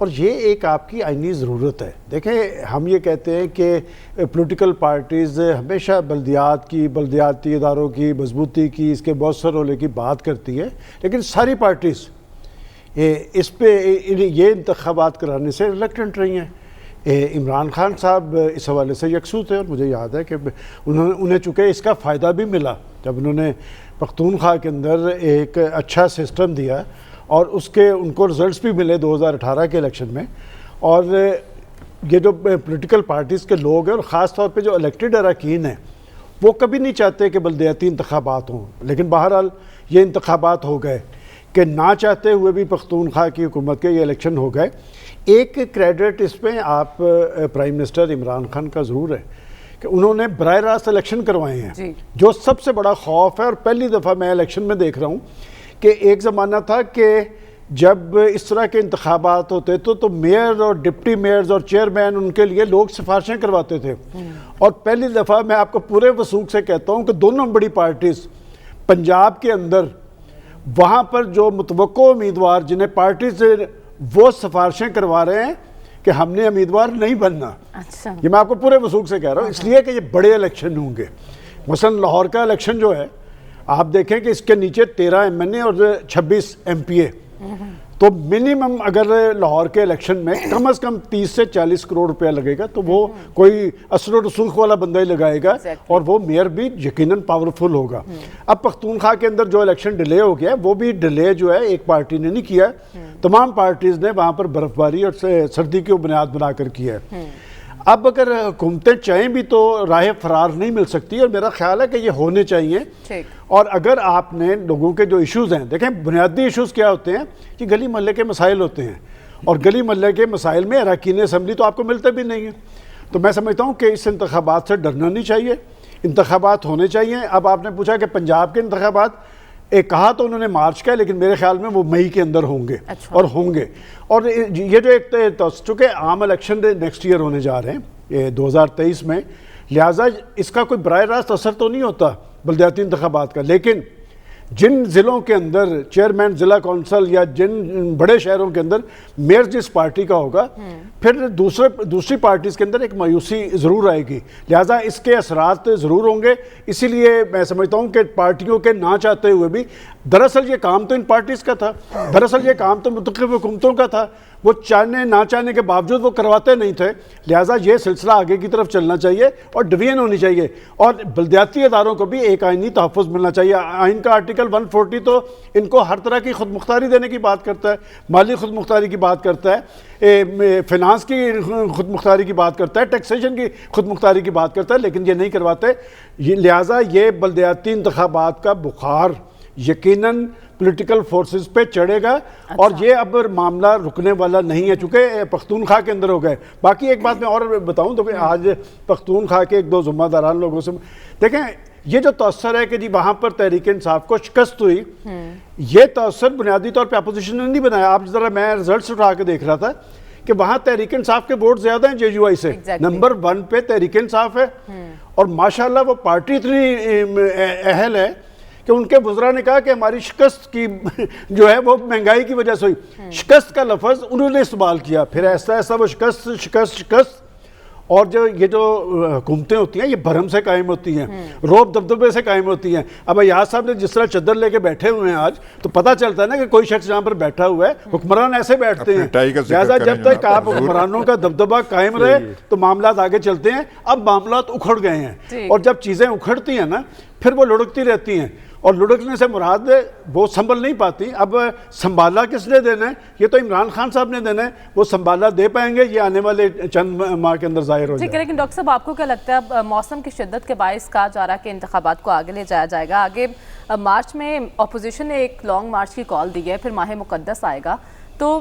اور یہ ایک آپ کی آئینی ضرورت ہے. دیکھیں ہم یہ کہتے ہیں کہ پولیٹیکل پارٹیز ہمیشہ بلدیاتی اداروں کی مضبوطی کی، اس کے مؤثر ہونے کی بات کرتی ہے، لیکن ساری پارٹیز اس پہ یہ انتخابات کرانے سے ریلیکٹنٹ رہی ہیں. عمران خان صاحب اس حوالے سے یکسو تھے، اور مجھے یاد ہے کہ انہیں چونکہ اس کا فائدہ بھی ملا جب انہوں نے پختونخوا کے اندر ایک اچھا سسٹم دیا، اور ان کو رزلٹس بھی ملے 2018 کے الیکشن میں. اور یہ جو پولیٹیکل پارٹیز کے لوگ ہیں، اور خاص طور پہ جو الیکٹڈ اراکین ہیں، وہ کبھی نہیں چاہتے کہ بلدیاتی انتخابات ہوں، لیکن بہرحال یہ انتخابات ہو گئے کہ نہ چاہتے ہوئے بھی پختونخوا کی حکومت کے یہ الیکشن ہو گئے. ایک کریڈٹ اس میں آپ پرائم منسٹر عمران خان کا ضرور ہے کہ انہوں نے براہ راست الیکشن کروائے ہیں، جو سب سے بڑا خوف ہے. اور پہلی دفعہ میں الیکشن میں دیکھ رہا ہوں کہ ایک زمانہ تھا کہ جب اس طرح کے انتخابات ہوتے تو میئر اور ڈپٹی میئرز اور چیئرمین ان کے لیے لوگ سفارشیں کرواتے تھے. اور پہلی دفعہ میں آپ کو پورے وثوق سے کہتا ہوں کہ دونوں بڑی پارٹیز پنجاب کے اندر وہاں پر جو متوقع امیدوار جنہیں پارٹیز وہ سفارشیں کروا رہے ہیں کہ ہم نے امیدوار نہیں بننا. یہ میں آپ کو پورے وثوق سے کہہ رہا ہوں، اس لیے کہ یہ بڑے الیکشن ہوں گے. مثلا لاہور کا الیکشن جو ہے، آپ دیکھیں کہ اس کے نیچے 13 MNA اور 26 MPA، تو منیمم اگر لاہور کے الیکشن میں کم از کم 30 سے 40 کروڑ روپیہ لگے گا تو وہ کوئی اثر و رسوخ والا بندہ ہی لگائے گا، اور وہ میئر بھی یقیناً پاورفل ہوگا. اب پختونخوا کے اندر جو الیکشن ڈیلے ہو گیا، وہ بھی ڈیلے جو ہے ایک پارٹی نے نہیں کیا، تمام پارٹیز نے وہاں پر برف باری اور سردی کی بنیاد بنا کر کیا ہے. اب اگر حکومتیں چاہیں بھی تو راہ فرار نہیں مل سکتی، اور میرا خیال ہے کہ یہ ہونے چاہیے. اور اگر آپ نے لوگوں کے جو ایشوز ہیں، دیکھیں بنیادی ایشوز کیا ہوتے ہیں کہ گلی محلے کے مسائل ہوتے ہیں، اور گلی محلے کے مسائل میں اراکین اسمبلی تو آپ کو ملتے بھی نہیں ہیں. تو میں سمجھتا ہوں کہ اس انتخابات سے ڈرنا نہیں چاہیے، انتخابات ہونے چاہیے. اب آپ نے پوچھا کہ پنجاب کے انتخابات، کہا تو انہوں نے مارچ کا، لیکن میرے خیال میں وہ مئی کے اندر ہوں گے اور ہوں گے. اور یہ جو ایک چونکہ عام الیکشن نیکسٹ ایئر ہونے جا رہے ہیں 2023 میں، لہٰذا اس کا کوئی براہ راست اثر تو نہیں ہوتا بلدیاتی انتخابات کا. لیکن جن ضلعوں کے اندر چیئرمین ضلع کونسل یا جن بڑے شہروں کے اندر میئر جس پارٹی کا ہوگا، پھر دوسری پارٹیز کے اندر ایک مایوسی ضرور آئے گی. لہٰذا اس کے اثرات ضرور ہوں گے. اسی لیے میں سمجھتا ہوں کہ پارٹیوں کے نہ چاہتے ہوئے بھی، دراصل یہ کام تو ان پارٹیز کا تھا، دراصل یہ کام تو منتخب حکومتوں کا تھا، وہ چاہنے نہ چاہنے کے باوجود وہ کرواتے نہیں تھے. لہٰذا یہ سلسلہ آگے کی طرف چلنا چاہیے اور ڈویژن ہونی چاہیے. اور بلدیاتی اداروں کو بھی ایک آئینی تحفظ ملنا چاہیے. آئین کا آرٹیکل 140 تو ان کو ہر طرح کی خود مختاری دینے کی بات کرتا ہے، مالی خود مختاری کی بات کرتا ہے، فنانس کی خود مختاری کی بات کرتا ہے، ٹیکسیشن کی خود مختاری کی بات کرتا ہے، لیکن یہ نہیں کرواتے. لہٰذا یہ بلدیاتی انتخابات کا بخار یقیناً پولیٹیکل فورسز پہ چڑھے گا. اور یہ اب معاملہ رکنے والا نہیں ہے، چونکہ پختونخوا کے اندر ہو گئے. باقی ایک بات میں اور بتاؤں تو آج پختونخوا کے ایک دو ذمہ داران لوگوں سے دیکھیں، یہ جو تاثر ہے کہ جی وہاں پر تحریک انصاف کو شکست ہوئی، یہ تاثر بنیادی طور پہ اپوزیشن نے نہیں بنایا. آپ ذرا میں رزلٹس اٹھا کے دیکھ رہا تھا کہ وہاں تحریک انصاف کے ووٹ زیادہ ہیں JUI سے. نمبر 1 پہ تحریک انصاف ہے، اور ماشاءاللہ وہ پارٹی اتنی اہل ہے کہ ان کے وزراء نے کہا کہ ہماری شکست کی جو ہے وہ مہنگائی کی وجہ سے ہوئی. شکست کا لفظ انہوں نے استعمال کیا، پھر ایسا ایسا وہ شکست. اور یہ جو حکومتیں ہوتی ہیں یہ بھرم سے قائم ہوتی ہیں، روب دبدبے سے قائم ہوتی ہیں. اب ایاز صاحب نے جس طرح چادر لے کے بیٹھے ہوئے ہیں آج، تو پتہ چلتا ہے نا کہ کوئی شخص جہاں پر بیٹھا ہوا ہے، حکمران ایسے بیٹھتے ہیں. لہٰذا جب تک آپ حکمرانوں کا دبدبہ قائم رہے تو معاملات آگے چلتے ہیں. اب معاملات اکھڑ گئے ہیں، اور جب چیزیں اکھڑتی ہیں نا پھر وہ لڑکتی رہتی ہیں، اور لڑکنے سے مراد وہ سنبھل نہیں پاتی. اب سنبھالا کس نے دینا ہے؟ یہ تو عمران خان صاحب نے دینا ہے. وہ سنبھالا دے پائیں گے یہ آنے والے چند ماہ کے اندر ظاہر ہو جائے. لیکن ڈاکٹر صاحب آپ کو کیا لگتا ہے اب موسم کی شدت کے باعث کہا جا رہا ہے کہ انتخابات کو آگے لے جایا جائے گا؟ آگے مارچ میں اپوزیشن نے ایک لانگ مارچ کی کال دی ہے، پھر ماہ مقدس آئے گا، تو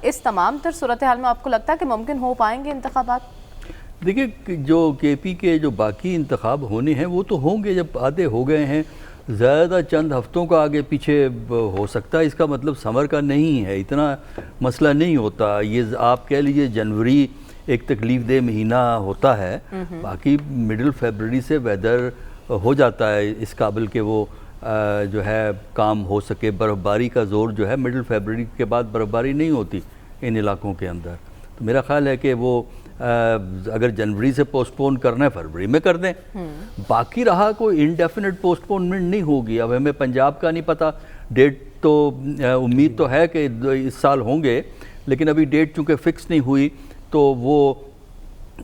اس تمام تر صورتحال میں آپ کو لگتا ہے کہ ممکن ہو پائیں گے انتخابات؟ دیکھیں جو KP کے جو باقی انتخاب ہونے ہیں وہ تو ہوں گے، جب آدھے ہو گئے ہیں. زیادہ چند ہفتوں کا آگے پیچھے ہو سکتا ہے، اس کا مطلب سمر کا نہیں ہے، اتنا مسئلہ نہیں ہوتا. یہ آپ کہہ لیجئے جنوری ایک تکلیف دہ مہینہ ہوتا ہے، باقی مڈل فیبرری سے ویدر ہو جاتا ہے اس قابل کہ وہ جو ہے کام ہو سکے. برف باری کا زور جو ہے مڈل فیبرری کے بعد برف باری نہیں ہوتی، ان علاقوں کے اندر. تو میرا خیال ہے کہ وہ اگر جنوری سے پوسٹ پون کرنا ہے فروری میں کر دیں. باقی رہا کوئی انڈیفینٹ پوسٹ پونمنٹ نہیں ہوگی. اب ہمیں پنجاب کا نہیں پتہ, ڈیٹ تو امید تو ہے کہ اس سال ہوں گے, لیکن ابھی ڈیٹ چونکہ فکس نہیں ہوئی تو وہ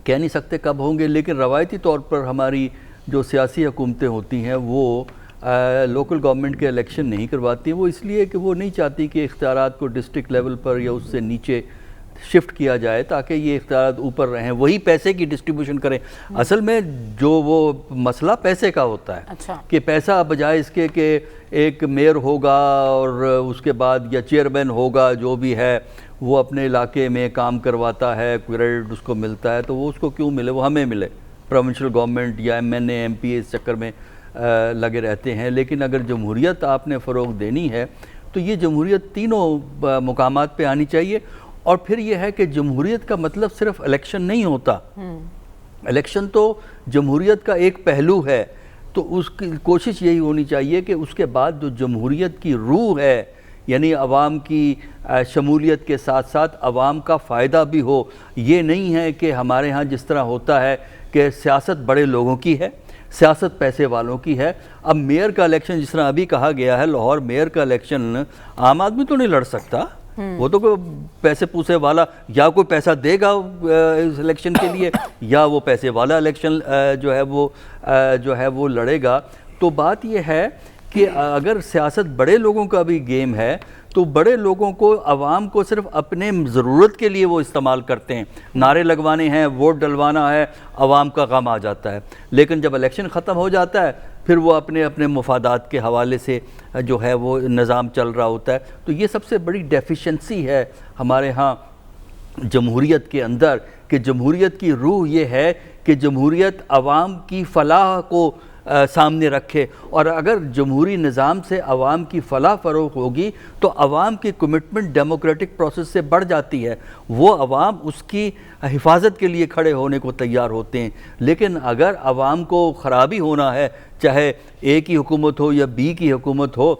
کہہ نہیں سکتے کب ہوں گے. لیکن روایتی طور پر ہماری جو سیاسی حکومتیں ہوتی ہیں وہ لوکل گورنمنٹ کے الیکشن نہیں کرواتی ہیں. وہ اس لیے کہ وہ نہیں چاہتی کہ اختیارات کو ڈسٹرکٹ لیول پر یا اس سے نیچے شفٹ کیا جائے تاکہ یہ اختیارات اوپر رہیں, وہی پیسے کی ڈسٹریبیوشن کریں. اصل میں جو وہ مسئلہ پیسے کا ہوتا ہے کہ پیسہ بجائے اس کے کہ ایک میئر ہوگا اور اس کے بعد یا چیئرمین ہوگا جو بھی ہے وہ اپنے علاقے میں کام کرواتا ہے, کریڈٹ اس کو ملتا ہے, تو وہ اس کو کیوں ملے, وہ ہمیں ملے. پروونشل گورنمنٹ یا ایم پی اے اس چکر میں لگے رہتے ہیں. لیکن اگر جمہوریت آپ نے فروغ دینی ہے تو یہ جمہوریت تینوں مقامات پہ آنی چاہیے. اور پھر یہ ہے کہ جمہوریت کا مطلب صرف الیکشن نہیں ہوتا. الیکشن تو جمہوریت کا ایک پہلو ہے. تو اس کی کوشش یہی ہونی چاہیے کہ اس کے بعد جو جمہوریت کی روح ہے, یعنی عوام کی شمولیت کے ساتھ ساتھ عوام کا فائدہ بھی ہو. یہ نہیں ہے کہ ہمارے ہاں جس طرح ہوتا ہے کہ سیاست بڑے لوگوں کی ہے, سیاست پیسے والوں کی ہے. اب میئر کا الیکشن جس طرح ابھی کہا گیا ہے, لاہور میئر کا الیکشن عام آدمی تو نہیں لڑ سکتا. وہ تو کوئی پیسے پوسے والا یا کوئی پیسہ دے گا اس الیکشن کے لیے, یا وہ پیسے والا الیکشن جو ہے وہ لڑے گا. تو بات یہ ہے کہ اگر سیاست بڑے لوگوں کا بھی گیم ہے تو بڑے لوگوں کو, عوام کو صرف اپنے ضرورت کے لیے وہ استعمال کرتے ہیں. نعرے لگوانے ہیں, ووٹ ڈلوانا ہے, عوام کا غم آ جاتا ہے. لیکن جب الیکشن ختم ہو جاتا ہے پھر وہ اپنے اپنے مفادات کے حوالے سے جو ہے وہ نظام چل رہا ہوتا ہے. تو یہ سب سے بڑی ڈیفیشنسی ہے ہمارے ہاں جمہوریت کے اندر, کہ جمہوریت کی روح یہ ہے کہ جمہوریت عوام کی فلاح کو سامنے رکھے. اور اگر جمہوری نظام سے عوام کی فلاح فروغ ہوگی تو عوام کی کمٹمنٹ ڈیموکریٹک پروسیس سے بڑھ جاتی ہے. وہ عوام اس کی حفاظت کے لیے کھڑے ہونے کو تیار ہوتے ہیں. لیکن اگر عوام کو خرابی ہونا ہے, چاہے اے کی حکومت ہو یا بی کی حکومت ہو,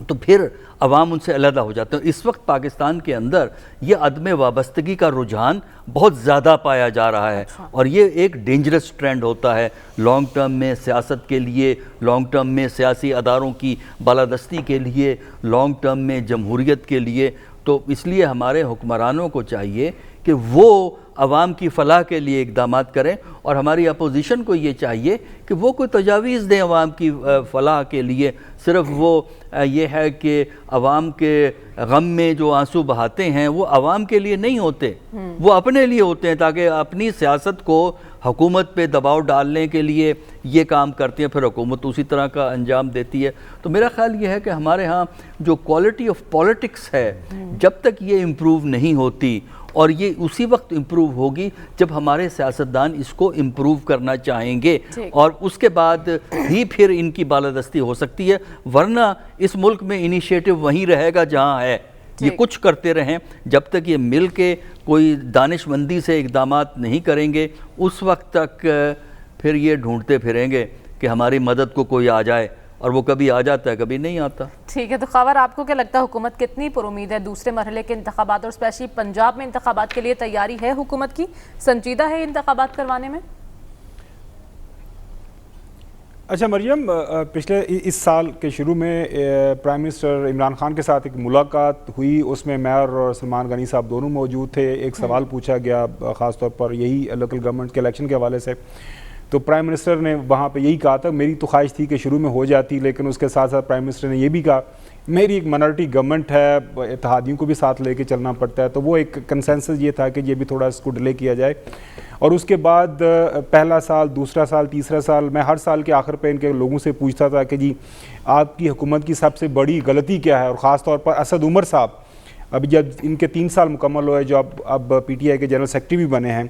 تو پھر عوام ان سے علیحدہ ہو جاتے ہیں. اس وقت پاکستان کے اندر یہ عدم وابستگی کا رجحان بہت زیادہ پایا جا رہا ہے, اور یہ ایک ڈینجرس ٹرینڈ ہوتا ہے لانگ ٹرم میں سیاست کے لیے, لانگ ٹرم میں سیاسی اداروں کی بالادستی کے لیے, لانگ ٹرم میں جمہوریت کے لیے. تو اس لیے ہمارے حکمرانوں کو چاہیے کہ وہ عوام کی فلاح کے لیے اقدامات کریں, اور ہماری اپوزیشن کو یہ چاہیے کہ وہ کوئی تجاویز دیں عوام کی فلاح کے لیے. صرف وہ یہ ہے کہ عوام کے غم میں جو آنسو بہاتے ہیں وہ عوام کے لیے نہیں ہوتے, وہ اپنے لیے ہوتے ہیں, تاکہ اپنی سیاست کو حکومت پہ دباؤ ڈالنے کے لیے یہ کام کرتی ہیں, پھر حکومت اسی طرح کا انجام دیتی ہے. تو میرا خیال یہ ہے کہ ہمارے ہاں جو کوالٹی آف پالیٹکس ہے, جب تک یہ امپروو نہیں ہوتی, اور یہ اسی وقت امپروو ہوگی جب ہمارے سیاستدان اس کو امپروو کرنا چاہیں گے, اور اس کے بعد ہی پھر ان کی بالادستی ہو سکتی ہے. ورنہ اس ملک میں انیشیٹو وہیں رہے گا جہاں ہے. یہ کچھ کرتے رہیں, جب تک یہ مل کے کوئی دانش مندی سے اقدامات نہیں کریں گے اس وقت تک پھر یہ ڈھونڈتے پھریں گے کہ ہماری مدد کو کوئی آ جائے, اور وہ کبھی آ جاتا ہے کبھی نہیں آتا. ٹھیک ہے, تو خاور آپ کو کیا لگتا ہے حکومت کتنی پر امید ہے دوسرے مرحلے کے انتخابات, اور اسپیشلی پنجاب میں انتخابات کے لیے تیاری ہے حکومت کی, سنجیدہ ہے انتخابات کروانے میں؟ اچھا مریم, پچھلے اس سال کے شروع میں پرائم منسٹر عمران خان کے ساتھ ایک ملاقات ہوئی, اس میں میئر اور سلمان غنی صاحب دونوں موجود تھے. ایک سوال پوچھا گیا خاص طور پر یہی لوکل گورنمنٹ کے الیکشن کے حوالے سے, تو پرائم منسٹر نے وہاں پہ یہی کہا تھا, میری تو خواہش تھی کہ شروع میں ہو جاتی, لیکن اس کے ساتھ ساتھ پرائم منسٹر نے یہ بھی کہا میری ایک منارٹی گورنمنٹ ہے, اتحادیوں کو بھی ساتھ لے کے چلنا پڑتا ہے. تو وہ ایک کنسنسس یہ تھا کہ یہ بھی تھوڑا اس کو ڈیلے کیا جائے. اور اس کے بعد پہلا سال, دوسرا سال, تیسرا سال, میں ہر سال کے آخر پہ ان کے لوگوں سے پوچھتا تھا کہ جی آپ کی حکومت کی سب سے بڑی غلطی کیا ہے. اور خاص طور پر اسد عمر صاحب, ابھی جب ان کے 3 سال مکمل ہوئے, جو اب پی ٹی آئی کے جنرل سیکرٹری بھی بنے ہیں,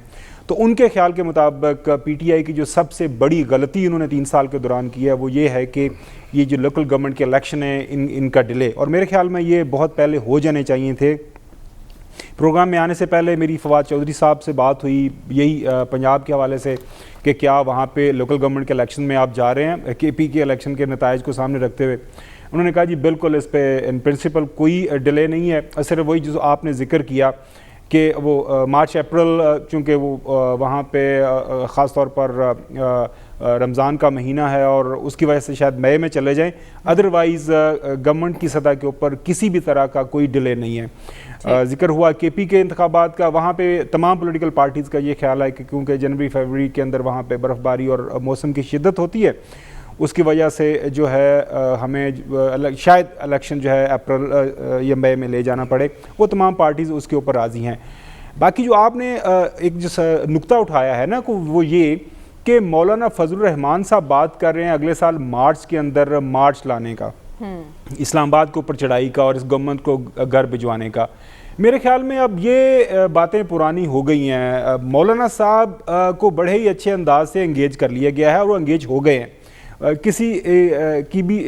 تو ان کے خیال کے مطابق پی ٹی آئی کی جو سب سے بڑی غلطی انہوں نے 3 سال کے دوران کی ہے وہ یہ ہے کہ یہ جو لوکل گورنمنٹ کے الیکشن ہیں ان کا ڈیلے. اور میرے خیال میں یہ بہت پہلے ہو جانے چاہیے تھے. پروگرام میں آنے سے پہلے میری فواد چودھری صاحب سے بات ہوئی یہی پنجاب کے حوالے سے کہ کیا وہاں پہ لوکل گورنمنٹ کے الیکشن میں آپ جا رہے ہیں, کے پی کے الیکشن کے نتائج کو سامنے رکھتے ہوئے. انہوں نے کہا جی بالکل اس پہ ان پرنسپل کوئی ڈیلے نہیں ہے، صرف وہی جو آپ نے ذکر کیا کہ وہ مارچ اپریل چونکہ وہ وہاں پہ خاص طور پر رمضان کا مہینہ ہے اور اس کی وجہ سے شاید مئی میں چلے جائیں، ادروائز گورنمنٹ کی سطح کے اوپر کسی بھی طرح کا کوئی ڈیلے نہیں ہے۔ ذکر ہوا کے پی کے انتخابات کا، وہاں پہ تمام پولیٹیکل پارٹیز کا یہ خیال ہے کہ کیونکہ جنوری فروری کے اندر وہاں پہ برف باری اور موسم کی شدت ہوتی ہے، اس کی وجہ سے جو ہے ہمیں شاید الیکشن جو ہے اپریل یا مئی میں لے جانا پڑے، وہ تمام پارٹیز اس کے اوپر راضی ہیں۔ باقی جو آپ نے ایک جو نقطہ اٹھایا ہے نا وہ یہ کہ مولانا فضل الرحمان صاحب بات کر رہے ہیں اگلے سال مارچ کے اندر مارچ لانے کا، اسلام آباد کے اوپر چڑھائی کا اور اس گورنمنٹ کو گھر بھجوانے کا۔ میرے خیال میں اب یہ باتیں پرانی ہو گئی ہیں، مولانا صاحب کو بڑے ہی اچھے انداز سے انگیج کر لیا گیا ہے اور وہ انگیج ہو گئے ہیں، کسی کی بھی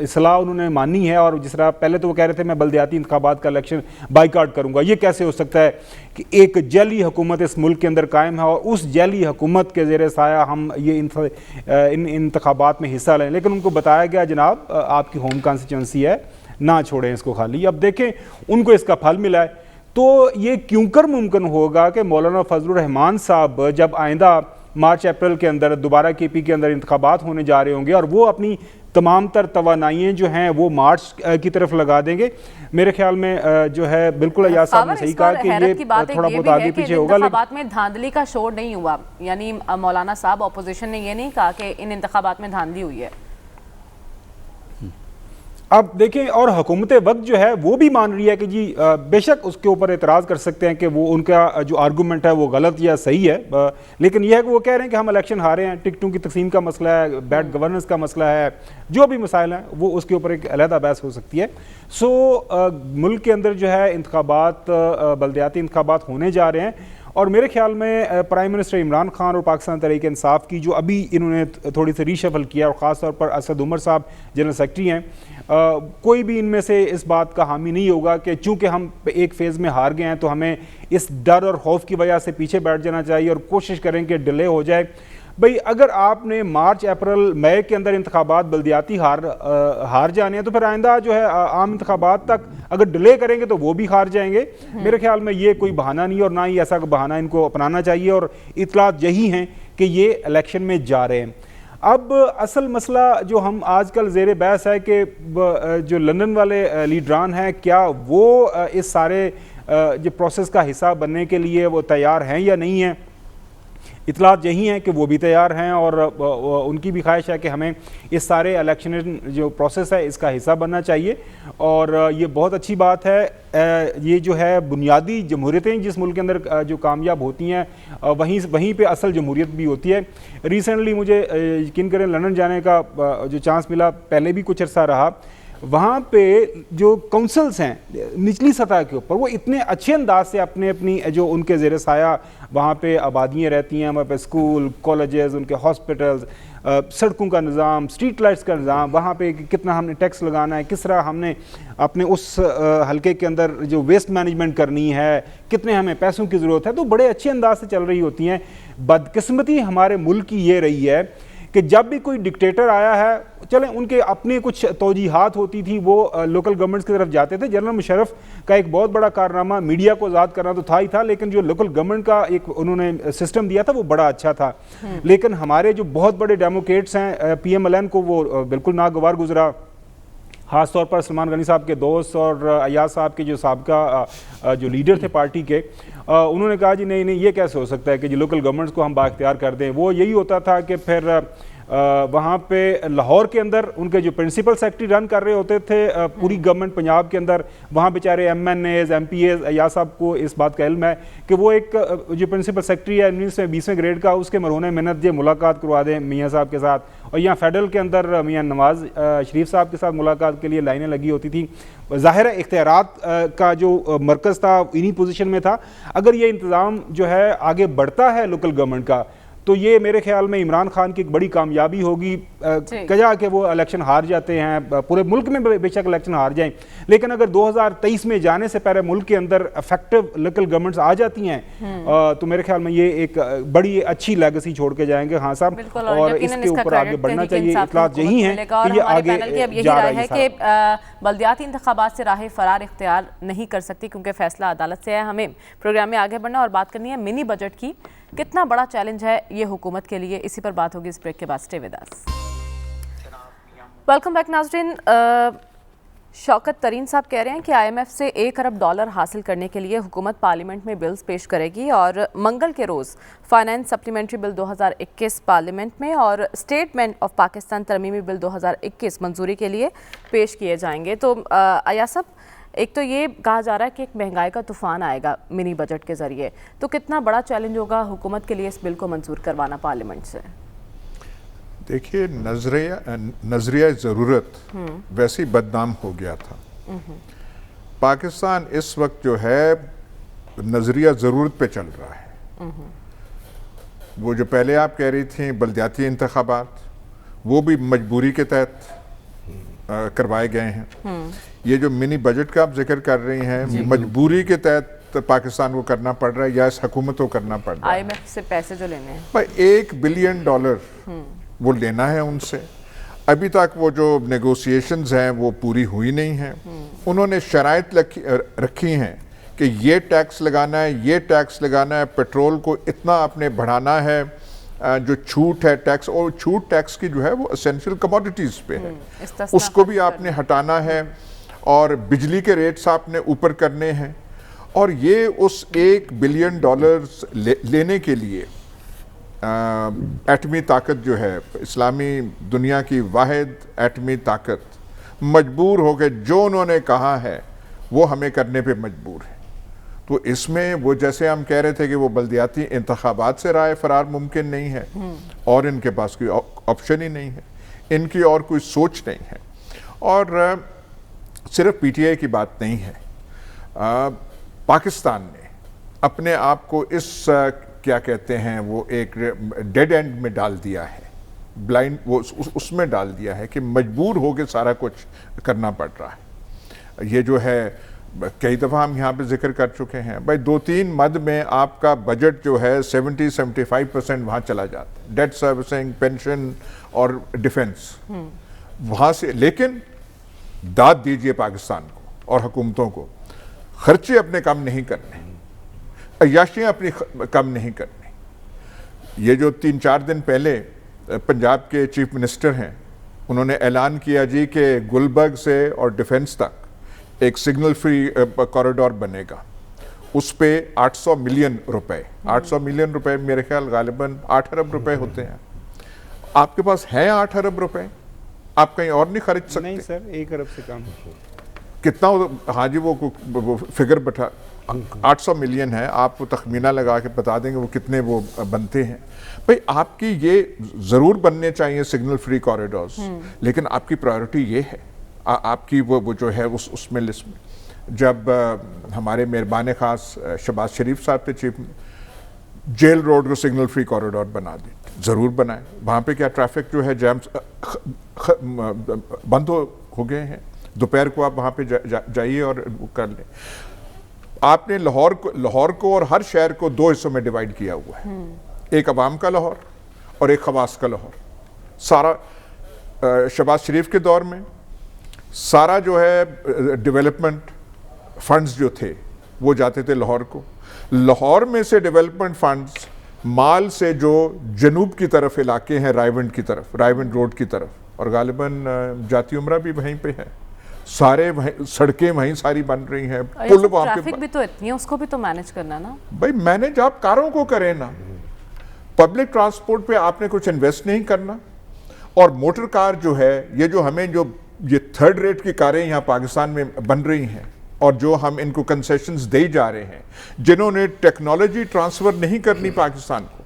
اصلاح انہوں نے مانی ہے، اور جس طرح پہلے تو وہ کہہ رہے تھے میں بلدیاتی انتخابات کا الیکشن بائیکاٹ کروں گا، یہ کیسے ہو سکتا ہے کہ ایک جعلی حکومت اس ملک کے اندر قائم ہے اور اس جعلی حکومت کے زیر سایہ ہم یہ ان انتخابات میں حصہ لیں، لیکن ان کو بتایا گیا جناب آپ کی ہوم کانسٹیچوئنسی ہے، نہ چھوڑیں اس کو خالی۔ اب دیکھیں ان کو اس کا پھل ملا ہے، تو یہ کیوں کر ممکن ہوگا کہ مولانا فضل الرحمان صاحب جب آئندہ مارچ اپریل کے اندر دوبارہ کے پی کے اندر انتخابات ہونے جا رہے ہوں گے اور وہ اپنی تمام تر توانائیاں جو ہیں وہ مارچ کی طرف لگا دیں گے، میرے خیال میں جو ہے بالکل ایاز صاحب نے صحیح کہا کہ یہ تھوڑا بہت آگے پیچھے ہوگا، لیکن انتخابات میں دھاندلی کا شور نہیں ہوا، یعنی مولانا صاحب اپوزیشن نے یہ نہیں کہا کہ ان انتخابات میں دھاندلی ہوئی ہے۔ اب دیکھیں اور حکومت وقت جو ہے وہ بھی مان رہی ہے کہ جی بے شک اس کے اوپر اعتراض کر سکتے ہیں کہ وہ ان کا جو آرگومنٹ ہے وہ غلط یا صحیح ہے، لیکن یہ ہے کہ وہ کہہ رہے ہیں کہ ہم الیکشن ہارے ہیں، ٹکٹوں کی تقسیم کا مسئلہ ہے، بیڈ گورننس کا مسئلہ ہے، جو بھی مسائل ہیں وہ اس کے اوپر ایک علیحدہ بحث ہو سکتی ہے۔ سو ملک کے اندر جو ہے انتخابات بلدیاتی انتخابات ہونے جا رہے ہیں، اور میرے خیال میں پرائم منسٹر عمران خان اور پاکستان تحریک انصاف کی جو ابھی انہوں نے تھوڑی سی ری شفل کیا، اور خاص طور پر اسد عمر صاحب جنرل سیکرٹری ہیں، کوئی بھی ان میں سے اس بات کا حامی نہیں ہوگا کہ چونکہ ہم ایک فیز میں ہار گئے ہیں تو ہمیں اس ڈر اور خوف کی وجہ سے پیچھے بیٹھ جانا چاہیے اور کوشش کریں کہ ڈیلے ہو جائے۔ بھئی اگر آپ نے مارچ اپریل مئی کے اندر انتخابات بلدیاتی ہار جانے ہیں تو پھر آئندہ جو ہے عام انتخابات تک اگر ڈیلے کریں گے تو وہ بھی ہار جائیں گے۔ میرے خیال میں یہ کوئی بہانہ نہیں، اور نہ ہی ایسا بہانہ ان کو اپنانا چاہیے، اور اطلاعات یہی ہیں کہ یہ الیکشن میں جا رہے ہیں۔ اب اصل مسئلہ جو ہم آج کل زیر بحث ہے کہ جو لندن والے لیڈران ہیں کیا وہ اس سارے جو پروسیس کا حصہ بننے کے لیے وہ تیار ہیں یا نہیں ہیں۔ اطلاعات یہی ہیں کہ وہ بھی تیار ہیں، اور ان کی بھی خواہش ہے کہ ہمیں اس سارے الیکشن جو پروسیس ہے اس کا حصہ بننا چاہیے، اور یہ بہت اچھی بات ہے۔ یہ جو ہے بنیادی جمہوریتیں جس ملک کے اندر جو کامیاب ہوتی ہیں وہیں پہ اصل جمہوریت بھی ہوتی ہے۔ ریسنٹلی مجھے یقین کریں لندن جانے کا جو چانس ملا، پہلے بھی کچھ عرصہ رہا، وہاں پہ جو کونسلز ہیں نچلی سطح کے اوپر وہ اتنے اچھے انداز سے اپنی جو ان کے زیر سایہ وہاں پہ آبادیاں رہتی ہیں، وہاں پہ اسکول کالجز، ان کے ہاسپٹلز، سڑکوں کا نظام، اسٹریٹ لائٹس کا نظام، وہاں پہ کتنا ہم نے ٹیکس لگانا ہے، کس طرح ہم نے اپنے اس حلقے کے اندر جو ویسٹ مینجمنٹ کرنی ہے، کتنے ہمیں پیسوں کی ضرورت ہے، تو بڑے اچھے انداز سے چل رہی ہوتی ہیں۔ بدقسمتی ہمارے ملک کی یہ رہی ہے کہ جب بھی کوئی ڈکٹیٹر آیا ہے، چلیں ان کے اپنی کچھ توجیحات ہوتی تھی، وہ لوکل گورنمنٹس کی طرف جاتے تھے۔ جنرل مشرف کا ایک بہت بڑا کارنامہ میڈیا کو آزاد کرنا تو تھا ہی تھا، لیکن جو لوکل گورنمنٹ کا ایک انہوں نے سسٹم دیا تھا وہ بڑا اچھا تھا۔ لیکن ہمارے جو بہت بڑے ڈیموکریٹس ہیں، پی ایم ایل این کو وہ بالکل ناگوار گزرا، خاص طور پر سلمان غنی صاحب کے دوست اور ایاز صاحب کے جو سابقہ جو لیڈر تھے پارٹی کے، انہوں نے کہا جی نہیں یہ کیسے ہو سکتا ہے کہ جی لوکل گورنمنٹس کو ہم بااختیار کر دیں۔ وہ یہی ہوتا تھا کہ پھر وہاں پہ لاہور کے اندر ان کے جو پرنسپل سیکرٹری رن کر رہے ہوتے تھے پوری گورنمنٹ پنجاب کے اندر، وہاں بیچارے M N As M P As, Ayaz صاحب کو اس بات کا علم ہے کہ وہ ایک جو پرنسپل سیکرٹری ہے 19ویں 20ویں گریڈ کا، اس کے مرہون منت یہ ملاقات کروا دیں میاں صاحب کے ساتھ، اور یہاں فیڈرل کے اندر میاں نواز شریف صاحب کے ساتھ ملاقات کے لیے لائنیں لگی ہوتی تھیں۔ ظاہر ہے اختیارات کا جو مرکز تھا انہی پوزیشن میں تھا۔ اگر یہ انتظام جو ہے آگے بڑھتا ہے لوکل گورنمنٹ کا، تو یہ میرے خیال میں عمران خان کی ایک بڑی کامیابی ہوگی. کیا کہ وہ الیکشن ہار جاتے ہیں, پورے ملک میں بے شک الیکشن ہار جائیں, لیکن اگر 2023 میں جانے سے پہلے ملک کے اندر افیکٹو لوکل گورنمنٹس آ جاتی ہیں تو میرے خیال میں یہ ایک بڑی اچھی لیگسی چھوڑ کے جائیں گے خان صاحب, اور اس کے اوپر آگے بڑھنا چاہیے. اطلاعات یہی ہیں کہ یہ آگے جا رہا ہے کہ بلدیاتی انتخابات سے راہ فرار اختیار نہیں کر سکتی کیونکہ فیصلہ عدالت سے ہے. ہمیں پروگرام میں آگے بڑھنا اور بات کرنی ہے منی بجٹ کی. کتنا بڑا چیلنج ہے یہ حکومت کے لیے, اسی پر بات ہوگی اس بریک کے بعد. Stay with us. Welcome back ناظرین. شوکت ترین صاحب کہہ رہے ہیں کہ آئی ایم ایف سے $1 ارب حاصل کرنے کے لیے حکومت پارلیمنٹ میں بلز پیش کرے گی, اور منگل کے روز فائنانس سپلیمنٹری بل 2021 پارلیمنٹ میں اور اسٹیٹمنٹ آف پاکستان ترمیمی بل 2021 منظوری کے لیے پیش کیے جائیں گے. تو ایاز صاحب, ایک تو یہ کہا جا رہا ہے کہ ایک مہنگائی کا طوفان آئے گا منی بجٹ کے ذریعے, تو کتنا بڑا چیلنج ہوگا حکومت کے لیے اس بل کو منظور کروانا پارلیمنٹ سے؟ دیکھیے, نظریہ ضرورت ویسے بدنام ہو گیا تھا. پاکستان اس وقت جو ہے نظریہ ضرورت پہ چل رہا ہے. وہ جو پہلے آپ کہہ رہی تھیں بلدیاتی انتخابات, وہ بھی مجبوری کے تحت کروائے گئے ہیں. یہ جو منی بجٹ کا آپ ذکر کر رہی ہیں, مجبوری کے تحت پاکستان کو کرنا پڑ رہا ہے یا اس حکومت کو کرنا پڑ رہا ہے؟ آئی ایم ایف سے پیسے جو لینے ہیں, بھائی $1 بلین وہ لینا ہے ان سے. ابھی تک وہ جو نیگوسیشنز ہیں وہ پوری ہوئی نہیں ہیں. انہوں نے شرائط رکھی ہیں کہ یہ ٹیکس لگانا ہے, یہ ٹیکس لگانا ہے, پیٹرول کو اتنا آپ نے بڑھانا ہے, جو چھوٹ ہے ٹیکس, اور چھوٹ ٹیکس کی جو ہے وہ اسینشل کموڈیٹیز پہ ہے, اس کو بھی آپ نے ہٹانا ہے, اور بجلی کے ریٹس آپ نے اوپر کرنے ہیں. اور یہ اس $1 بلین لینے کے لیے ایٹمی طاقت جو ہے, اسلامی دنیا کی واحد ایٹمی طاقت, مجبور ہو کے جو انہوں نے کہا ہے وہ ہمیں کرنے پہ مجبور ہے. تو اس میں وہ جیسے ہم کہہ رہے تھے کہ وہ بلدیاتی انتخابات سے راہ فرار ممکن نہیں ہے, اور ان کے پاس کوئی آپشن ہی نہیں ہے, ان کی اور کوئی سوچ نہیں ہے. اور صرف پی ٹی آئی کی بات نہیں ہے, پاکستان نے اپنے آپ کو اس کیا کہتے ہیں وہ ایک ڈیڈ اینڈ میں ڈال دیا ہے, بلائنڈ وہ اس میں ڈال دیا ہے کہ مجبور ہو کے سارا کچھ کرنا پڑ رہا ہے. یہ جو ہے کئی دفعہ ہم یہاں پہ ذکر کر چکے ہیں, بھائی 2-3 مد میں آپ کا بجٹ جو ہے 70-75% وہاں چلا جاتا ہے, ڈیٹ سروسنگ, پینشن اور ڈیفنس وہاں سے. لیکن داد دیجئے پاکستان کو اور حکومتوں کو, خرچے اپنے کم نہیں کرنے, عیاشیاں اپنی کم نہیں کرنی. یہ جو 3-4 دن پہلے پنجاب کے چیف منسٹر ہیں, انہوں نے اعلان کیا جی کہ گلبرگ سے اور ڈیفنس تک ایک سگنل فری کوریڈور بنے گا, اس پہ $800 ملین. 800 ملین روپے میرے خیال غالباً $8 ارب ہوتے ہیں. آپ کے پاس ہیں $8 ارب, آپ کہیں اور نہیں خرچ سکتے؟ نہیں سر, 1 ارب سے کم. کتنا؟ ہاں جی, وہ فگر بٹھا 800 ملین ہے, آپ کو تخمینہ لگا کے بتا دیں گے وہ کتنے وہ بنتے ہیں. بھئی آپ کی یہ ضرور بننے چاہیے سگنل فری کوریڈورز, لیکن آپ کی پرائیورٹی یہ ہے, آپ کی وہ جو ہے اس میں لسٹ میں. جب ہمارے مہربان خاص شہباز شریف صاحب تھے چیف, جیل روڈ کو سگنل فری کوریڈور بنا دیں, ضرور بنائیں. وہاں پہ کیا ٹریفک جو ہے جیمز بند ہو گئے ہیں, دوپہر کو آپ وہاں پہ جائیے اور کر لیں. آپ نے لاہور کو اور ہر شہر کو 2 حصوں میں ڈیوائیڈ کیا ہوا ہے, ایک عوام کا لاہور اور ایک خواص کا لاہور. سارا شہباز شریف کے دور میں سارا جو ہے ڈیولپمنٹ فنڈز جو تھے وہ جاتے تھے لاہور کو. لاہور میں سے ڈیولپمنٹ فنڈز مال سے جو جنوب کی طرف علاقے ہیں, رائیونڈ کی طرف, رائیونڈ روڈ کی طرف, اور غالباً جاتی عمرہ بھی وہیں پہ ہے, سارے سڑکیں وہیں ساری بن رہی ہیں, پل وہاں پہ. ٹریفک بھی تو اتنی ہے, اس کو بھی تو مینج کرنا نا بھائی. مینج آپ کاروں کو کریں نا, پبلک ٹرانسپورٹ پہ آپ نے کچھ انویسٹ نہیں کرنا. اور موٹر کار جو ہے, یہ جو ہمیں جو یہ 3rd ریٹ کی کاریں یہاں پاکستان میں بن رہی ہیں, اور جو ہم ان کو کنسیشنز دے جا رہے ہیں, جنہوں نے ٹیکنالوجی ٹرانسفر نہیں کرنی پاکستان کو,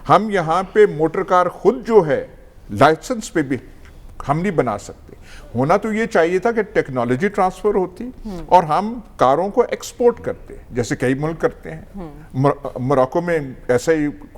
ہم یہاں پہ موٹر کار خود جو ہے لائسنس پہ بھی ہم نہیں بنا سکتے. ہونا تو یہ چاہیے تھا کہ ٹیکنالوجی ٹرانسفر ہوتی اور ہم کاروں کو ایکسپورٹ کرتے, جیسے کئی ملک کرتے ہیں. موراکو میں ایسا ہی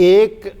1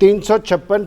356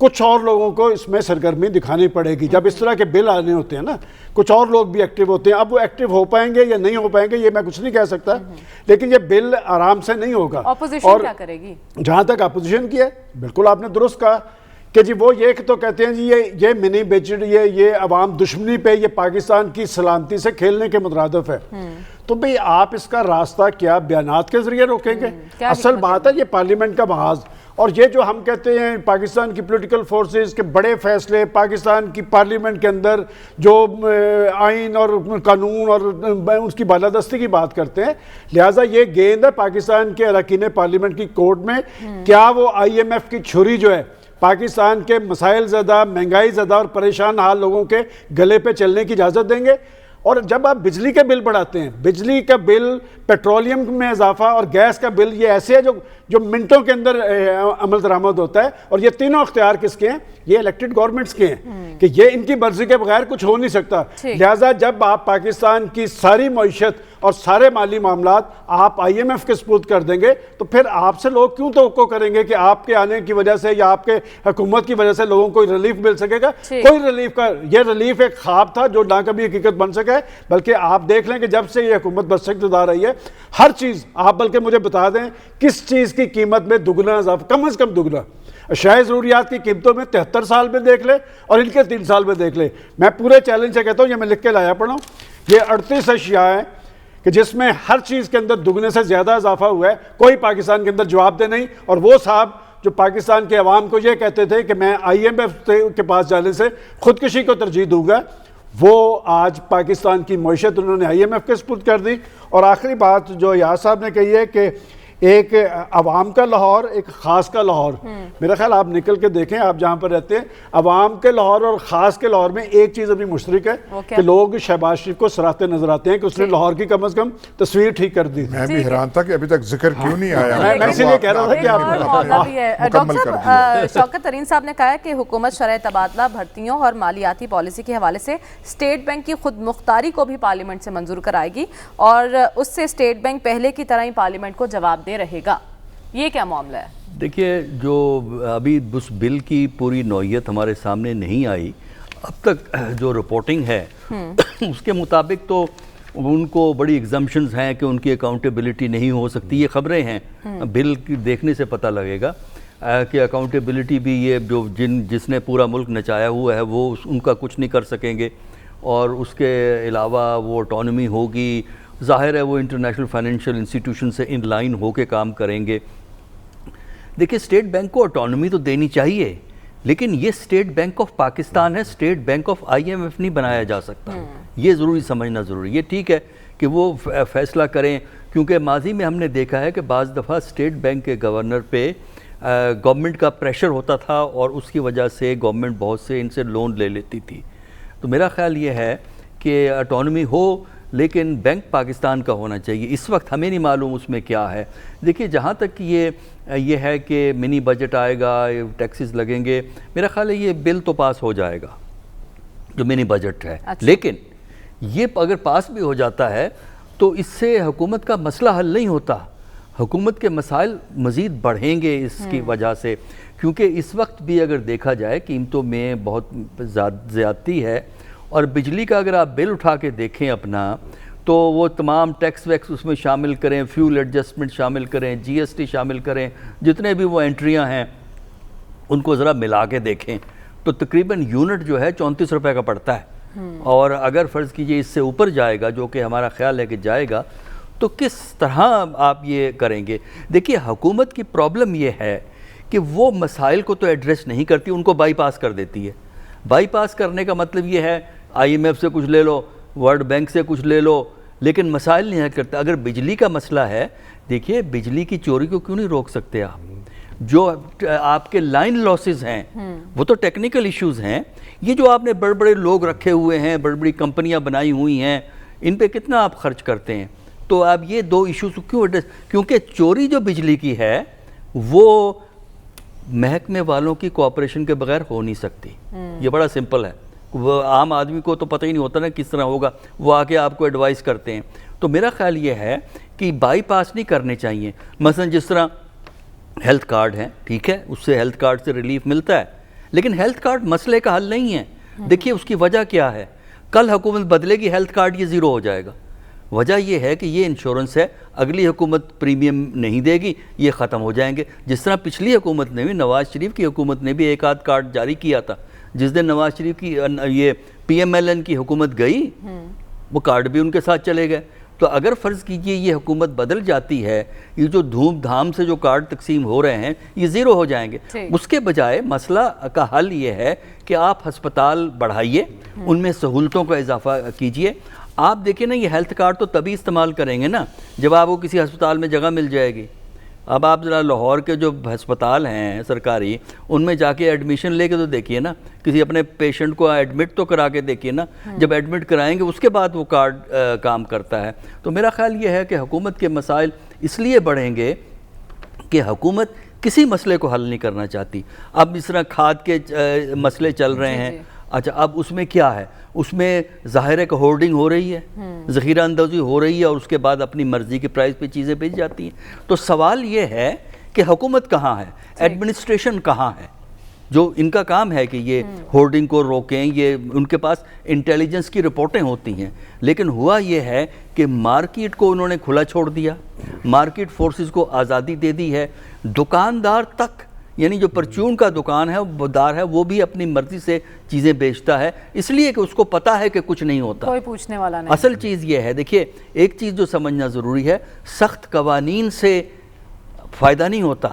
کچھ اور لوگوں کو اس میں سرگرمی دکھانی پڑے گی. جب اس طرح کے بل آنے ہوتے ہیں نا, کچھ اور لوگ بھی ایکٹیو ہوتے ہیں. اب وہ ایکٹیو ہو پائیں گے یا نہیں ہو پائیں گے یہ میں کچھ نہیں کہہ سکتا, لیکن یہ بل آرام سے نہیں ہوگا. اپوزیشن کیا کرے گی؟ جہاں تک اپوزیشن کی ہے, بالکل آپ نے درست کہا کہ جی وہ یہ تو کہتے ہیں جی یہ منی بجٹ, یہ عوام دشمنی پہ, یہ پاکستان کی سلامتی سے کھیلنے کے مترادف ہے. تو بھئی آپ اس کا راستہ کیا بیانات کے ذریعے روکیں گے؟ اصل بات ہے یہ پارلیمنٹ کا محاذ, اور یہ جو ہم کہتے ہیں پاکستان کی پولیٹیکل فورسز کے بڑے فیصلے پاکستان کی پارلیمنٹ کے اندر جو آئین اور قانون اور اس کی بالادستی کی بات کرتے ہیں, لہٰذا یہ گیند ہے پاکستان کے اراکین پارلیمنٹ کی کورٹ میں. کیا وہ IMF کی چھری جو ہے پاکستان کے مسائل زدہ, مہنگائی زدہ اور پریشان حال لوگوں کے گلے پہ چلنے کی اجازت دیں گے؟ اور جب آپ بجلی کے بل بڑھاتے ہیں, بجلی کا بل, پیٹرولیم میں اضافہ اور گیس کا بل, یہ ایسے ہے جو منٹوں کے اندر عمل درآمد ہوتا ہے, اور یہ تینوں اختیار کس کے ہیں؟ یہ الیکٹڈ گورنمنٹس کے ہیں کہ یہ ان کی مرضی کے بغیر کچھ ہو نہیں سکتا. لہٰذا جب آپ پاکستان کی ساری معیشت اور سارے مالی معاملات آپ IMF کے سپرد کر دیں گے تو پھر آپ سے لوگ کیوں توقع کریں گے کہ آپ کے آنے کی وجہ سے یا آپ کے حکومت کی وجہ سے لوگوں کو ریلیف مل سکے گا؟ کوئی ریلیف کا, یہ ریلیف ایک خواب تھا جو نہ کبھی حقیقت بن سکے. بلکہ آپ دیکھ لیں کہ جب سے یہ حکومت بس اقتدار رہی ہے, ہر چیز آپ بلکہ مجھے بتا دیں کس چیز کی قیمت میں دگنا اضافہ, کم از کم دگنا. اشیاء ضروریات کی قیمتوں میں 73 سال میں دیکھ لے اور ان کے 3 سال میں دیکھ لے. میں پورے چیلنج سے کہتا ہوں, یہ میں لکھ کے لایا پڑھا ہوں, یہ 38 اشیاء ہیں کہ جس میں ہر چیز کے اندر دگنے سے زیادہ اضافہ ہوا ہے. کوئی پاکستان کے اندر جواب دہ نہیں. اور وہ صاحب جو پاکستان کے عوام کو یہ کہتے تھے کہ میں IMF کے پاس جانے سے خودکشی کو ترجیح دوں گا, وہ آج پاکستان کی معیشت انہوں نے IMF کے سپرد کر دی. اور آخری بات جو یاس صاحب نے کہی ہے کہ ایک عوام کا لاہور, ایک خاص کا لاہور. میرا خیال آپ نکل کے دیکھیں, آپ جہاں پر رہتے ہیں, عوام کے لاہور اور خاص کے لاہور میں ایک چیز ابھی مشترک ہے کہ لوگ شہباز شریف کو سراہتے نظر آتے ہیں کہ اس نے لاہور کی کم از کم تصویر ٹھیک کر دی. میں بھی حیران تھا کہ ابھی تک ذکر کیوں نہیں آیا. میں اسی لیے کہہ رہا تھا کہ آپ ڈاکٹر صاحب شوکت ترین صاحب نے کہا ہے کہ حکومت شرح تبادلہ, بھرتیوں اور مالیاتی پالیسی کے حوالے سے اسٹیٹ بینک کی خود مختاری کو بھی پارلیمنٹ سے منظور کرائے گی اور اس سے اسٹیٹ بینک پہلے کی طرح ہی پارلیمنٹ کو جواب دے رہے گا. یہ کیا معاملہ ہے؟ دیکھیے, جو ابھی اس بل کی پوری نوعیت ہمارے سامنے نہیں آئی, اب تک جو رپورٹنگ ہے اس کے مطابق تو ان کو بڑی ایگزمپشنز ہیں کہ ان کی اکاؤنٹیبلٹی نہیں ہو سکتی. یہ خبریں ہیں, بل دیکھنے سے پتہ لگے گا کہ اکاؤنٹیبلٹی بھی یہ جو جس نے پورا ملک نچایا ہوا ہے وہ ان کا کچھ نہیں کر سکیں گے, اور اس کے علاوہ وہ آٹونومی ہوگی. ظاہر ہے وہ انٹرنیشنل فائنینشیل انسٹیٹیوشن سے ان لائن ہو کے کام کریں گے. دیکھیں, اسٹیٹ بینک کو آٹونومی تو دینی چاہیے, لیکن یہ اسٹیٹ بینک آف پاکستان ہے, اسٹیٹ بینک آف IMF نہیں بنایا جا سکتا. یہ ضروری سمجھنا ضروری. یہ ٹھیک ہے کہ وہ فیصلہ کریں, کیونکہ ماضی میں ہم نے دیکھا ہے کہ بعض دفعہ اسٹیٹ بینک کے گورنر پہ گورنمنٹ کا پریشر ہوتا تھا اور اس کی وجہ سے گورنمنٹ بہت سے ان سے لون لے لیتی تھی. تو میرا خیال یہ ہے کہ آٹونومی ہو لیکن بینک پاکستان کا ہونا چاہیے. اس وقت ہمیں نہیں معلوم اس میں کیا ہے. دیکھیے, جہاں تک یہ ہے کہ منی بجٹ آئے گا, ٹیکسز لگیں گے, میرا خیال ہے یہ بل تو پاس ہو جائے گا جو منی بجٹ ہے. لیکن یہ اگر پاس بھی ہو جاتا ہے تو اس سے حکومت کا مسئلہ حل نہیں ہوتا. حکومت کے مسائل مزید بڑھیں گے اس کی وجہ سے, کیونکہ اس وقت بھی اگر دیکھا جائے قیمتوں میں بہت زیادتی ہے. اور بجلی کا اگر آپ بل اٹھا کے دیکھیں اپنا, تو وہ تمام ٹیکس ویکس اس میں شامل کریں, فیول ایڈجسٹمنٹ شامل کریں, GST شامل کریں, جتنے بھی وہ انٹریاں ہیں ان کو ذرا ملا کے دیکھیں تو تقریباً یونٹ جو ہے 34 روپے کا پڑتا ہے. اور اگر فرض کیجئے اس سے اوپر جائے گا, جو کہ ہمارا خیال ہے کہ جائے گا, تو کس طرح آپ یہ کریں گے؟ دیکھیے, حکومت کی پرابلم یہ ہے کہ وہ مسائل کو تو ایڈریس نہیں کرتی, ان کو بائی پاس کر دیتی ہے. بائی پاس کرنے کا مطلب یہ ہے IMF سے کچھ لے لو, ورلڈ بینک سے کچھ لے لو, لیکن مسائل نہیں حل کرتا. اگر بجلی کا مسئلہ ہے, دیکھیے بجلی کی چوری کو کیوں نہیں روک سکتے آپ؟ جو آپ کے لائن لاسز ہیں وہ تو ٹیکنیکل ایشوز ہیں. یہ جو آپ نے بڑے بڑے لوگ رکھے ہوئے ہیں, بڑی بڑی کمپنیاں بنائی ہوئی ہیں, ان پہ کتنا آپ خرچ کرتے ہیں؟ تو آپ یہ دو ایشوز کیوں ایڈریس؟ کیونکہ چوری جو بجلی کی ہے وہ محکمے والوں کی کوآپریشن کے بغیر ہو نہیں سکتی. یہ بڑا سمپل ہے. وہ عام آدمی کو تو پتہ ہی نہیں ہوتا نا کس طرح ہوگا, وہ آ کے آپ کو ایڈوائز کرتے ہیں. تو میرا خیال یہ ہے کہ بائی پاس نہیں کرنے چاہیے. مثلا جس طرح ہیلتھ کارڈ ہیں, ٹھیک ہے, اس سے ہیلتھ کارڈ سے ریلیف ملتا ہے, لیکن ہیلتھ کارڈ مسئلے کا حل نہیں ہے. دیکھیے اس کی وجہ کیا ہے. کل حکومت بدلے گی, ہیلتھ کارڈ یہ زیرو ہو جائے گا. وجہ یہ ہے کہ یہ انشورنس ہے, اگلی حکومت پریمیم نہیں دے گی, یہ ختم ہو جائیں گے. جس طرح پچھلی حکومت نے بھی, نواز شریف کی حکومت نے بھی ایک آدھ کارڈ جاری کیا تھا. جس دن نواز شریف کی یہ پی ایم ایل این کی حکومت گئی, وہ کارڈ بھی ان کے ساتھ چلے گئے. تو اگر فرض کیجئے یہ حکومت بدل جاتی ہے, یہ جو دھوم دھام سے جو کارڈ تقسیم ہو رہے ہیں یہ زیرو ہو جائیں گے. اس کے بجائے مسئلہ کا حل یہ ہے کہ آپ ہسپتال بڑھائیے, ان میں سہولتوں کا اضافہ کیجئے. آپ دیکھیں نا, یہ ہیلتھ کارڈ تو تبھی استعمال کریں گے نا جب آپ کو کسی ہسپتال میں جگہ مل جائے گی. اب آپ ذرا لاہور کے جو ہسپتال ہیں سرکاری, ان میں جا کے ایڈمیشن لے کے تو دیکھیے نا, کسی اپنے پیشنٹ کو ایڈمٹ تو کرا کے دیکھیے نا. جب ایڈمٹ کرائیں گے اس کے بعد وہ کارڈ کام کرتا ہے. تو میرا خیال یہ ہے کہ حکومت کے مسائل اس لیے بڑھیں گے کہ حکومت کسی مسئلے کو حل نہیں کرنا چاہتی. اب اس طرح کھاد کے مسئلے چل رہے ہیں, اچھا اب اس میں کیا ہے, اس میں ظاہر ہے کہ ہورڈنگ ہو رہی ہے, ذخیرہ اندوزی ہو رہی ہے, اور اس کے بعد اپنی مرضی کے پرائز پہ چیزیں بیچ جاتی ہیں. تو سوال یہ ہے کہ حکومت کہاں ہے, ایڈمنسٹریشن کہاں ہے, جو ان کا کام ہے کہ یہ ہورڈنگ کو روکیں. یہ ان کے پاس انٹیلیجنس کی رپورٹیں ہوتی ہیں, لیکن ہوا یہ ہے کہ مارکیٹ کو انہوں نے کھلا چھوڑ دیا, مارکیٹ فورسز کو آزادی دے دی ہے. دکاندار تک, یعنی جو پرچون کا دکان ہے, وہ دار ہے, وہ بھی اپنی مرضی سے چیزیں بیچتا ہے, اس لیے کہ اس کو پتا ہے کہ کچھ نہیں ہوتا, کوئی پوچھنے والا نہیں. اصل چیز یہ ہے, دیکھیے ایک چیز جو سمجھنا ضروری ہے, سخت قوانین سے فائدہ نہیں ہوتا,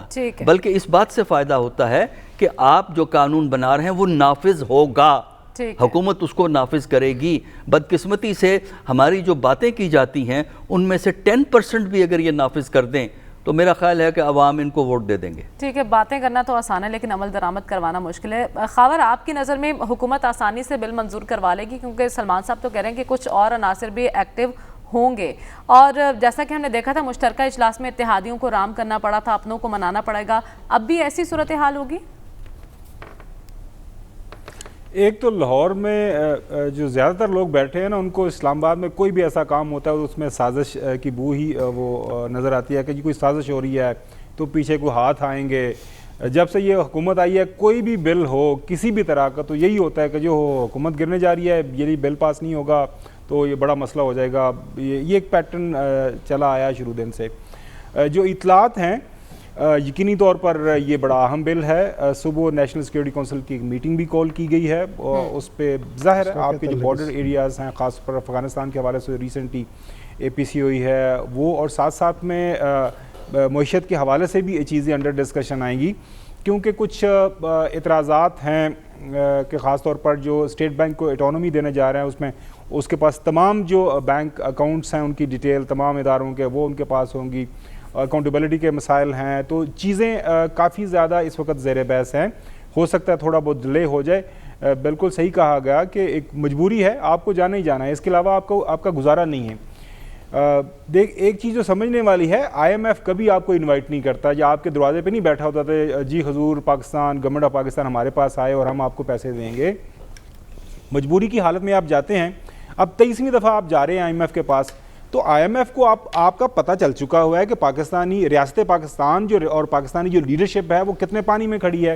بلکہ اس بات سے فائدہ ہوتا ہے کہ آپ جو قانون بنا رہے ہیں وہ نافذ ہوگا, حکومت اس کو نافذ کرے گی. بدقسمتی سے ہماری جو باتیں کی جاتی ہیں ان میں سے 10% بھی اگر یہ نافذ کر دیں تو میرا خیال ہے کہ عوام ان کو ووٹ دے دیں گے. ٹھیک ہے, باتیں کرنا تو آسان ہے لیکن عمل درآمد کروانا مشکل ہے. خاور, آپ کی نظر میں حکومت آسانی سے بل منظور کروا لے گی, کیونکہ سلمان صاحب تو کہہ رہے ہیں کہ کچھ اور عناصر بھی ایکٹیو ہوں گے, اور جیسا کہ ہم نے دیکھا تھا مشترکہ اجلاس میں اتحادیوں کو رام کرنا پڑا تھا, اپنوں کو منانا پڑے گا, اب بھی ایسی صورتحال ہوگی؟ ایک تو لاہور میں جو زیادہ تر لوگ بیٹھے ہیں نا, ان کو اسلام آباد میں کوئی بھی ایسا کام ہوتا ہے اس میں سازش کی بو ہی وہ نظر آتی ہے کہ کوئی سازش ہو رہی ہے تو پیچھے کوئی ہاتھ آئیں گے. جب سے یہ حکومت آئی ہے, کوئی بھی بل ہو کسی بھی طرح کا, تو یہی ہوتا ہے کہ جو حکومت گرنے جا رہی ہے, یہی بل پاس نہیں ہوگا تو یہ بڑا مسئلہ ہو جائے گا. یہ ایک پیٹرن چلا آیا شروع دن سے. جو اطلاعات ہیں, یقینی طور پر یہ بڑا اہم بل ہے. صبح نیشنل سیکیورٹی کونسل کی ایک میٹنگ بھی کال کی گئی ہے, اس پہ ظاہر ہے آپ کے جو بارڈر ایریاز ہیں, خاص پر افغانستان کے حوالے سے ریسنٹلی اے پی سی ہوئی ہے وہ, اور ساتھ ساتھ میں معیشت کے حوالے سے بھی یہ چیزیں انڈر ڈسکشن آئیں گی, کیونکہ کچھ اعتراضات ہیں کہ خاص طور پر جو اسٹیٹ بینک کو اٹانومی دینے جا رہے ہیں, اس میں اس کے پاس تمام جو بینک اکاؤنٹس ہیں ان کی ڈیٹیل تمام اداروں کے وہ ان کے پاس ہوں گی, اکاؤنٹیبلٹی کے مسائل ہیں. تو چیزیں کافی زیادہ اس وقت زیر بحث ہیں. ہو سکتا ہے تھوڑا بہت ڈیلے ہو جائے. بالکل صحیح کہا گیا کہ ایک مجبوری ہے, آپ کو جانا ہی جانا ہے, اس کے علاوہ آپ کا گزارا نہیں ہے. ایک چیز جو سمجھنے والی ہے, آئی ایم ایف کبھی آپ کو انوائٹ نہیں کرتا, یا آپ کے دروازے پہ نہیں بیٹھا ہوتا تھا جی حضور پاکستان گورنمنٹ آف پاکستان ہمارے پاس آئے اور ہم آپ کو پیسے دیں گے. مجبوری کی حالت میں آپ جاتے ہیں. اب 23ویں دفعہ آپ جا رہے ہیں آئی ایم ایف کے پاس, تو آئی ایم ایف کو آپ کا پتہ چل چکا ہوا ہے کہ پاکستانی ریاست پاکستان جو اور پاکستانی جو لیڈرشپ ہے وہ کتنے پانی میں کھڑی ہے.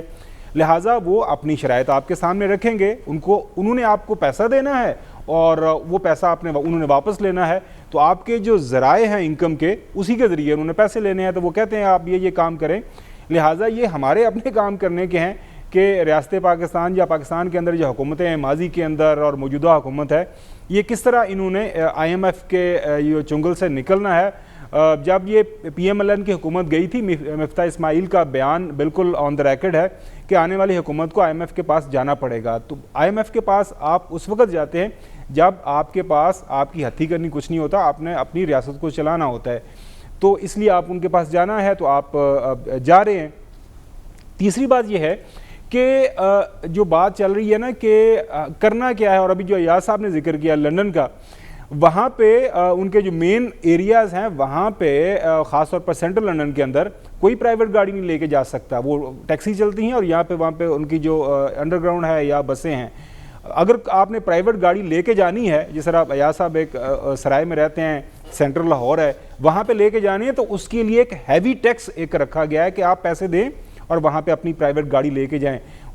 لہٰذا وہ اپنی شرائط آپ کے سامنے رکھیں گے, انہوں نے آپ کو پیسہ دینا ہے اور وہ پیسہ انہوں نے واپس لینا ہے. تو آپ کے جو ذرائع ہیں انکم کے, اسی کے ذریعے انہوں نے پیسے لینے ہیں, تو وہ کہتے ہیں آپ یہ کام کریں. لہٰذا یہ ہمارے اپنے کام کرنے کے ہیں کہ ریاست پاکستان یا پاکستان کے اندر جو حکومتیں ہیں ماضی کے اندر اور موجودہ حکومت ہے, یہ کس طرح انہوں نے آئی ایم ایف کے یہ چنگل سے نکلنا ہے. جب یہ پی ایم ایل این کی حکومت گئی تھی, مفتاح اسماعیل کا بیان بالکل آن دا ریکڈ ہے کہ آنے والی حکومت کو آئی ایم ایف کے پاس جانا پڑے گا. تو آئی ایم ایف کے پاس آپ اس وقت جاتے ہیں جب آپ کے پاس آپ کی ہتھی کرنی کچھ نہیں ہوتا, آپ نے اپنی ریاست کو چلانا ہوتا ہے, تو اس لیے آپ ان کے پاس جانا ہے, تو آپ جا رہے ہیں. تیسری بات یہ ہے کہ جو بات چل رہی ہے نا کہ کرنا کیا ہے, اور ابھی جو ایاز صاحب نے ذکر کیا لنڈن کا, وہاں پہ ان کے جو مین ایریاز ہیں وہاں پہ خاص طور پر سینٹرل لنڈن کے اندر کوئی پرائیویٹ گاڑی نہیں لے کے جا سکتا. وہ ٹیکسی چلتی ہیں اور یہاں پہ وہاں پہ ان کی جو انڈر گراؤنڈ ہے یا بسیں ہیں. اگر آپ نے پرائیویٹ گاڑی لے کے جانی ہے, جس طرح ایاز صاحب ایک سرائے میں رہتے ہیں, سینٹرل لاہور ہے, وہاں پہ لے کے جانی ہے, تو اس کے لیے ایک ہیوی ٹیکس ایک رکھا گیا ہے کہ آپ پیسے دیں اور وہاں پہ اپنی پرائیویٹ گاڑی لے کے جائیں.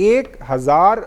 1000